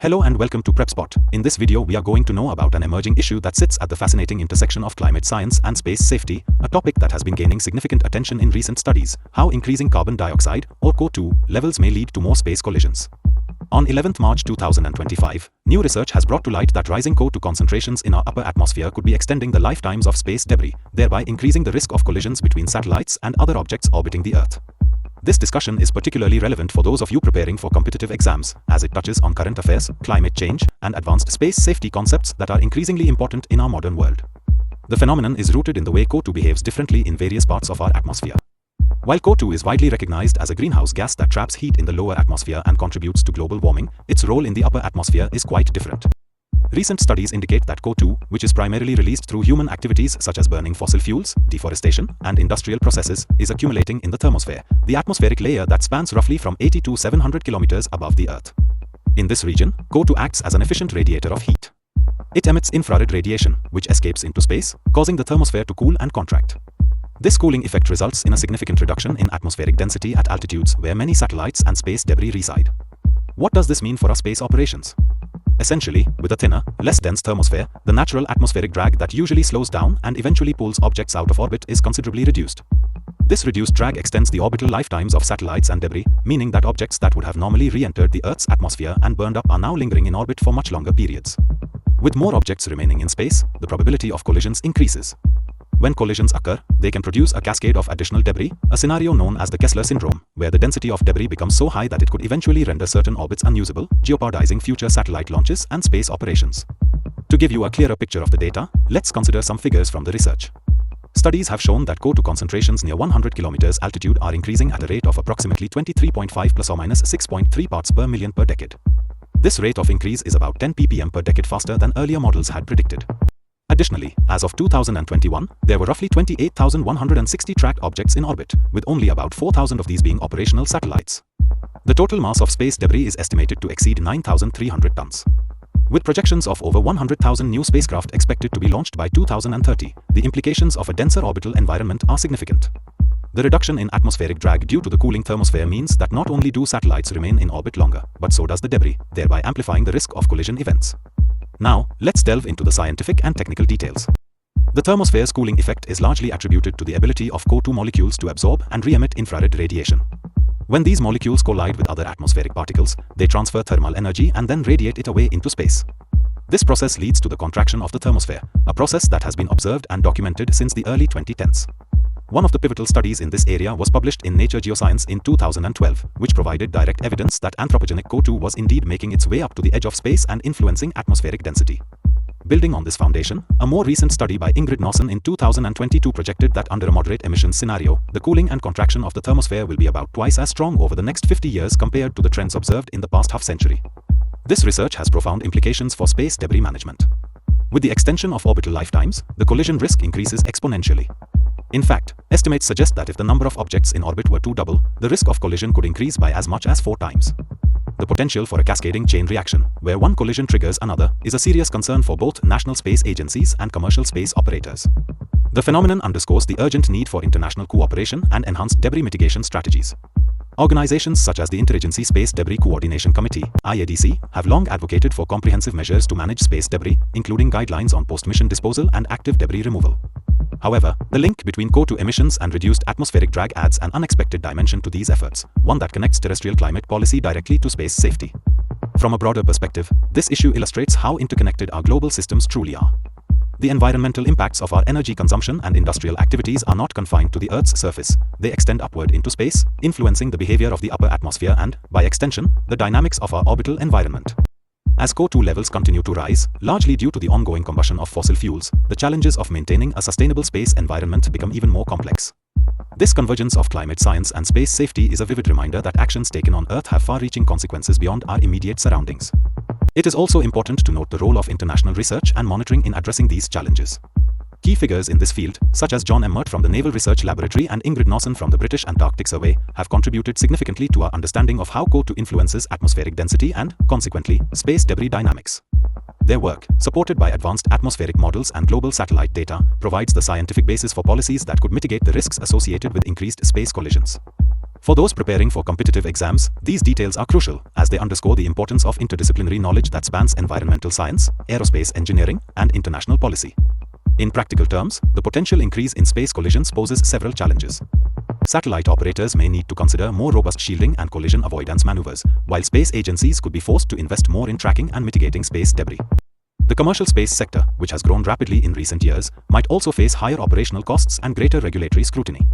Hello and welcome to Prepspot. In this video we are going to know about an emerging issue that sits at the fascinating intersection of climate science and space safety, a topic that has been gaining significant attention in recent studies: how increasing carbon dioxide, or CO2, levels may lead to more space collisions. On 11th March 2025, new research has brought to light that rising CO2 concentrations in our upper atmosphere could be extending the lifetimes of space debris, thereby increasing the risk of collisions between satellites and other objects orbiting the Earth. This discussion is particularly relevant for those of you preparing for competitive exams, as it touches on current affairs, climate change, and advanced space safety concepts that are increasingly important in our modern world. The phenomenon is rooted in the way CO2 behaves differently in various parts of our atmosphere. While CO2 is widely recognized as a greenhouse gas that traps heat in the lower atmosphere and contributes to global warming, its role in the upper atmosphere is quite different. Recent studies indicate that CO2, which is primarily released through human activities such as burning fossil fuels, deforestation, and industrial processes, is accumulating in the thermosphere, the atmospheric layer that spans roughly from 80 to 700 kilometers above the Earth. In this region, CO2 acts as an efficient radiator of heat. It emits infrared radiation, which escapes into space, causing the thermosphere to cool and contract. This cooling effect results in a significant reduction in atmospheric density at altitudes where many satellites and space debris reside. What does this mean for our space operations? Essentially, with a thinner, less dense thermosphere, the natural atmospheric drag that usually slows down and eventually pulls objects out of orbit is considerably reduced. This reduced drag extends the orbital lifetimes of satellites and debris, meaning that objects that would have normally re-entered the Earth's atmosphere and burned up are now lingering in orbit for much longer periods. With more objects remaining in space, the probability of collisions increases. When collisions occur, they can produce a cascade of additional debris, a scenario known as the Kessler syndrome, where the density of debris becomes so high that it could eventually render certain orbits unusable, jeopardizing future satellite launches and space operations. To give you a clearer picture of the data, let's consider some figures from the research. Studies have shown that CO2 concentrations near 100 kilometers altitude are increasing at a rate of approximately 23.5 plus or minus 6.3 parts per million per decade. This rate of increase is about 10 ppm per decade faster than earlier models had predicted. Additionally, as of 2021, there were roughly 28,160 tracked objects in orbit, with only about 4,000 of these being operational satellites. The total mass of space debris is estimated to exceed 9,300 tons. With projections of over 100,000 new spacecraft expected to be launched by 2030, the implications of a denser orbital environment are significant. The reduction in atmospheric drag due to the cooling thermosphere means that not only do satellites remain in orbit longer, but so does the debris, thereby amplifying the risk of collision events. Now, let's delve into the scientific and technical details. The thermosphere's cooling effect is largely attributed to the ability of CO2 molecules to absorb and re-emit infrared radiation. When these molecules collide with other atmospheric particles, they transfer thermal energy and then radiate it away into space. This process leads to the contraction of the thermosphere, a process that has been observed and documented since the early 2010s. One of the pivotal studies in this area was published in Nature Geoscience in 2012, which provided direct evidence that anthropogenic CO2 was indeed making its way up to the edge of space and influencing atmospheric density. Building on this foundation, a more recent study by Ingrid Nossen in 2022 projected that under a moderate emissions scenario, the cooling and contraction of the thermosphere will be about twice as strong over the next 50 years compared to the trends observed in the past half-century. This research has profound implications for space debris management. With the extension of orbital lifetimes, the collision risk increases exponentially. In fact, estimates suggest that if the number of objects in orbit were to double, the risk of collision could increase by as much as 4 times. The potential for a cascading chain reaction, where one collision triggers another, is a serious concern for both national space agencies and commercial space operators. The phenomenon underscores the urgent need for international cooperation and enhanced debris mitigation strategies. Organizations such as the Interagency Space Debris Coordination Committee (IADC) have long advocated for comprehensive measures to manage space debris, including guidelines on post-mission disposal and active debris removal. However, the link between CO2 emissions and reduced atmospheric drag adds an unexpected dimension to these efforts, one that connects terrestrial climate policy directly to space safety. From a broader perspective, this issue illustrates how interconnected our global systems truly are. The environmental impacts of our energy consumption and industrial activities are not confined to the Earth's surface. They extend upward into space, influencing the behavior of the upper atmosphere and, by extension, the dynamics of our orbital environment. As CO2 levels continue to rise, largely due to the ongoing combustion of fossil fuels, the challenges of maintaining a sustainable space environment become even more complex. This convergence of climate science and space safety is a vivid reminder that actions taken on Earth have far-reaching consequences beyond our immediate surroundings. It is also important to note the role of international research and monitoring in addressing these challenges. Key figures in this field, such as John Emmert from the Naval Research Laboratory and Ingrid Nossen from the British Antarctic Survey, have contributed significantly to our understanding of how CO2 influences atmospheric density and, consequently, space debris dynamics. Their work, supported by advanced atmospheric models and global satellite data, provides the scientific basis for policies that could mitigate the risks associated with increased space collisions. For those preparing for competitive exams, these details are crucial as they underscore the importance of interdisciplinary knowledge that spans environmental science, aerospace engineering, and international policy. In practical terms, the potential increase in space collisions poses several challenges. Satellite operators may need to consider more robust shielding and collision avoidance maneuvers, while space agencies could be forced to invest more in tracking and mitigating space debris. The commercial space sector, which has grown rapidly in recent years, might also face higher operational costs and greater regulatory scrutiny.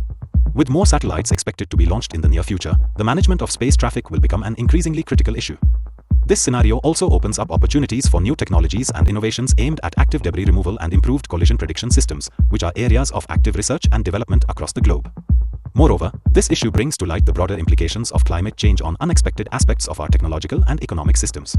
With more satellites expected to be launched in the near future, the management of space traffic will become an increasingly critical issue. This scenario also opens up opportunities for new technologies and innovations aimed at active debris removal and improved collision prediction systems, which are areas of active research and development across the globe. Moreover, this issue brings to light the broader implications of climate change on unexpected aspects of our technological and economic systems.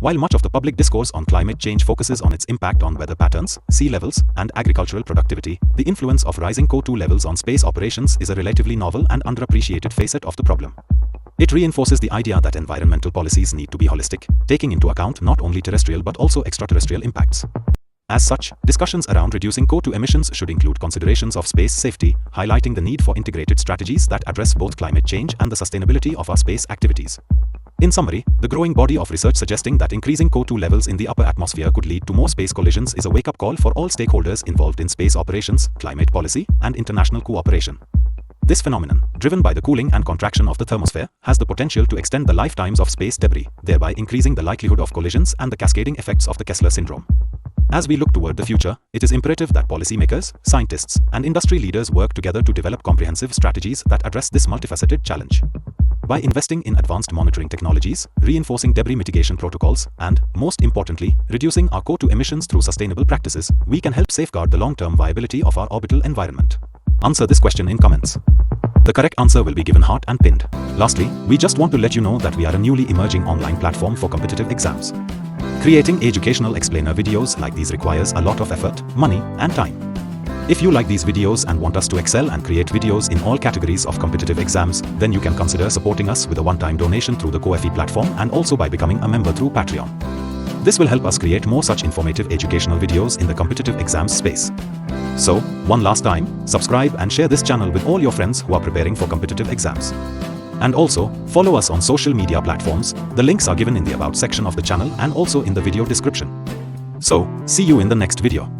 While much of the public discourse on climate change focuses on its impact on weather patterns, sea levels, and agricultural productivity, the influence of rising CO2 levels on space operations is a relatively novel and underappreciated facet of the problem. It reinforces the idea that environmental policies need to be holistic, taking into account not only terrestrial but also extraterrestrial impacts. As such, discussions around reducing CO2 emissions should include considerations of space safety, highlighting the need for integrated strategies that address both climate change and the sustainability of our space activities. In summary, the growing body of research suggesting that increasing CO2 levels in the upper atmosphere could lead to more space collisions is a wake-up call for all stakeholders involved in space operations, climate policy, and international cooperation. This phenomenon, driven by the cooling and contraction of the thermosphere, has the potential to extend the lifetimes of space debris, thereby increasing the likelihood of collisions and the cascading effects of the Kessler syndrome. As we look toward the future, it is imperative that policymakers, scientists, and industry leaders work together to develop comprehensive strategies that address this multifaceted challenge. By investing in advanced monitoring technologies, reinforcing debris mitigation protocols, and, most importantly, reducing our CO2 emissions through sustainable practices, we can help safeguard the long-term viability of our orbital environment. Answer this question in comments. The correct answer will be given heart and pinned. Lastly, we just want to let you know that we are a newly emerging online platform for competitive exams. Creating educational explainer videos like these requires a lot of effort, money, and time. If you like these videos and want us to excel and create videos in all categories of competitive exams, then you can consider supporting us with a one-time donation through the Ko-fi platform and also by becoming a member through Patreon. This will help us create more such informative educational videos in the competitive exams space. So, one last time, subscribe and share this channel with all your friends who are preparing for competitive exams. And also, follow us on social media platforms. The links are given in the About section of the channel and also in the video description. So, see you in the next video.